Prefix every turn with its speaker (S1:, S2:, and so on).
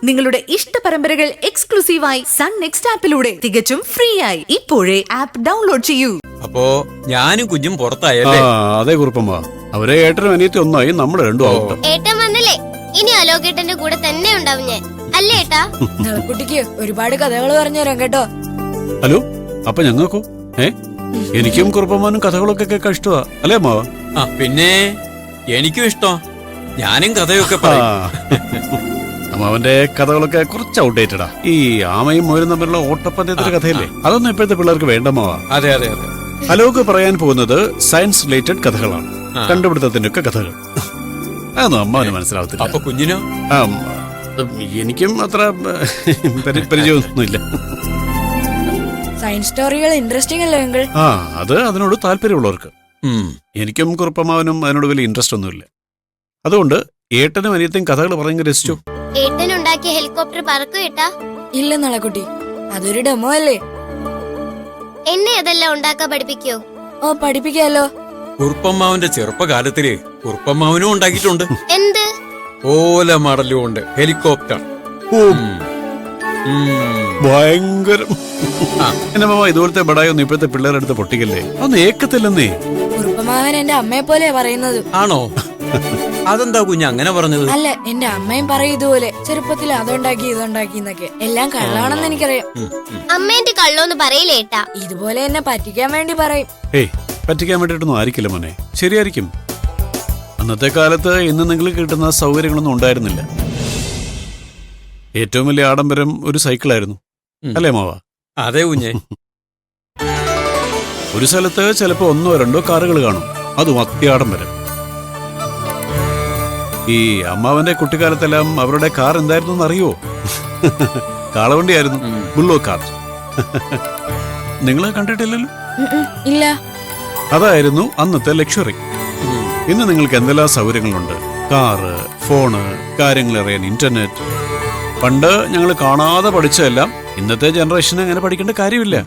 S1: നിങ്ങളുടെ ഇഷ്ട പരമ്പരകൾ എക്സ്ക്ലൂസീവായി സൺ നെക്സ്റ്റ് ആപ്പിലൂടെ തികച്ചും ഫ്രീ ആയി ഇപ്പോഴേ ആപ്പ് ഡൗൺലോഡ് ചെയ്യൂ.
S2: അപ്പോ ഞാനും കുഞ്ഞും പുറത്തായല്ലേ?
S3: അതെ കുറുപ്പമ്മ, അവരെ ഏട്ടനും അനിയത്തി ഒന്നായി നമ്മൾ രണ്ടും ആവട്ടെ.
S4: ഏട്ടൻ വന്നല്ലേ, ഇനി അലോകേട്ടന്റെ കൂടെ തന്നെ ഉണ്ടാവും ഞാൻ, അല്ലേ ഏട്ടാ?
S5: കുട്ടിക്ക് ഒരുപാട് കഥകൾ പറഞ്ഞു തരാം കേട്ടോ.
S3: ഹലോ, അപ്പൊ ഞങ്ങൾക്കോ? എനിക്കും കുറുപ്പമ്മാനും കഥകളൊക്കെ കേൾക്കാൻ ഇഷ്ടമാ, അല്ലേ അമ്മാവ?
S2: പിന്നെ എനിക്കും ഇഷ്ടം, ഞാനും കഥയൊക്കെ പറയും.
S3: അമ്മാവന്റെ കഥകളൊക്കെ കുറച്ച് ഔട്ട്ഡേറ്റഡാ. ഈ ആമയും മോരും തമ്മിലുള്ള ഓട്ടപ്പന്തയത്തിന്റെ കഥയില്ലേ, അതൊന്നും ഇപ്പോഴത്തെ പിള്ളേർക്ക് വേണ്ടമാവാ.
S2: അതെ അതെ അതെ.
S3: അലോക് പറയാൻ പോകുന്നത് സയൻസ് റിലേറ്റഡ് കഥകളാണ്, കണ്ടുപിടുത്തത്തിന്റെ ഒക്കെ കഥകൾ. അതൊന്നും അമ്മാവന് മനസ്സിലാവത്തില്ല.
S2: അപ്പൊ കുഞ്ഞിനോ?
S3: എനിക്കും അത്ര പരിചയമൊന്നുമില്ല.
S5: സയൻസ് സ്റ്റോറികൾ ഇൻട്രസ്റ്റിംഗ് അല്ലേ അങ്കിൾ?
S3: അത് അതിനോട് താല്പര്യമുള്ളവർക്ക്. എനിക്കും കുറുപ്പമാവനും അതിനോട് വലിയ ഇൻട്രസ്റ്റ് ഒന്നുമില്ല. അതുകൊണ്ട് ഏട്ടനും അനിയത്തെയും കഥകൾ പറയുക രസിച്ചു.
S4: ഏട്ടൻ ഉണ്ടാക്കിയ ഹെലികോപ്റ്റർ പറക്കും ഏട്ടാ?
S5: ഇല്ല നളക്കുട്ടി, അതൊരു ഡെമോ അല്ലേ.
S4: എന്നെ അതെല്ലാം ഉണ്ടാക്കാൻ പഠിപ്പിക്കോ?
S5: ഓ പഠിപ്പിക്കാലോ.
S2: കുറുപ്പമ്മാവന്റെ ചെറുപ്പകാലത്തില് കുറുപ്പമ്മാവനും ഉണ്ടാക്കിയിട്ടുണ്ട്.
S4: എന്ത്?
S3: ഓല മടലും ഉണ്ട്, ഹെലികോപ്റ്റർ. ഭയങ്കരം. എന്നെ മാമ ഇതുപോലത്തെ ബടായൊന്നും ഇപ്പോഴത്തെ പിള്ളേരുടെ അടുത്ത് പൊട്ടിക്കല്ലേ, അതൊന്നും ഏക്കത്തില്ലെന്നേ.
S5: കുറുപ്പമാവൻ എന്റെ അമ്മയെ പോലെ പറയുന്നത്.
S2: ആണോ? അതെന്താ കുഞ്ഞ് അങ്ങനെ പറഞ്ഞത്?
S5: അല്ല, എന്റെ അമ്മയും പറയും ഇതുപോലെ, ചെറുപ്പത്തിൽ അതുണ്ടാക്കി ഇതുണ്ടാക്കി എന്നൊക്കെ. എല്ലാം കള്ളാണെന്ന് എനിക്കറിയാം.
S4: അമ്മേന്റെ കള്ളോന്ന് പറയില്ലേ ഏട്ടാ?
S5: ഇതുപോലെ എന്നെ പറ്റിക്കാൻ വേണ്ടി പറയും.
S3: പറ്റിക്കാൻ വേണ്ടിയിട്ടൊന്നും ആയിരിക്കില്ല മോനെ, ശരിയായിരിക്കും. അന്നത്തെ കാലത്ത് ഇന്ന് നിങ്ങൾക്ക് കിട്ടുന്ന സൗകര്യങ്ങളൊന്നും ഉണ്ടായിരുന്നില്ല. ഏറ്റവും വലിയ ആഡംബരം ഒരു സൈക്കിളായിരുന്നു, അല്ലേ മാവ?
S2: അതെ കുഞ്ഞെ.
S3: ഒരു സ്ഥലത്ത് ചിലപ്പോ 1 or 2 കാറുകൾ കാണും, അതും അത്യാഡംബരം. ഈ അമ്മാവന്റെ കുട്ടിക്കാലത്തെല്ലാം അവരുടെ കാർ എന്തായിരുന്നു അറിയോ? കാളവണ്ടിയായിരുന്നു, ബുള്ളോ കാർ. നിങ്ങൾ കണ്ടിട്ടില്ലല്ലോ?
S5: ഇല്ല.
S3: അതായിരുന്നു അന്നത്തെ ലക്ഷറി. ഇന്ന് നിങ്ങൾക്ക് എന്തെല്ലാം സൗകര്യങ്ങളുണ്ട്, കാറ്, ഫോണ്, കാര്യങ്ങൾ അറിയാൻ ഇന്റർനെറ്റ്. പണ്ട് ഞങ്ങൾ കാണാതെ പഠിച്ചതെല്ലാം ഇന്നത്തെ ജനറേഷന് അങ്ങനെ പഠിക്കേണ്ട കാര്യമില്ല.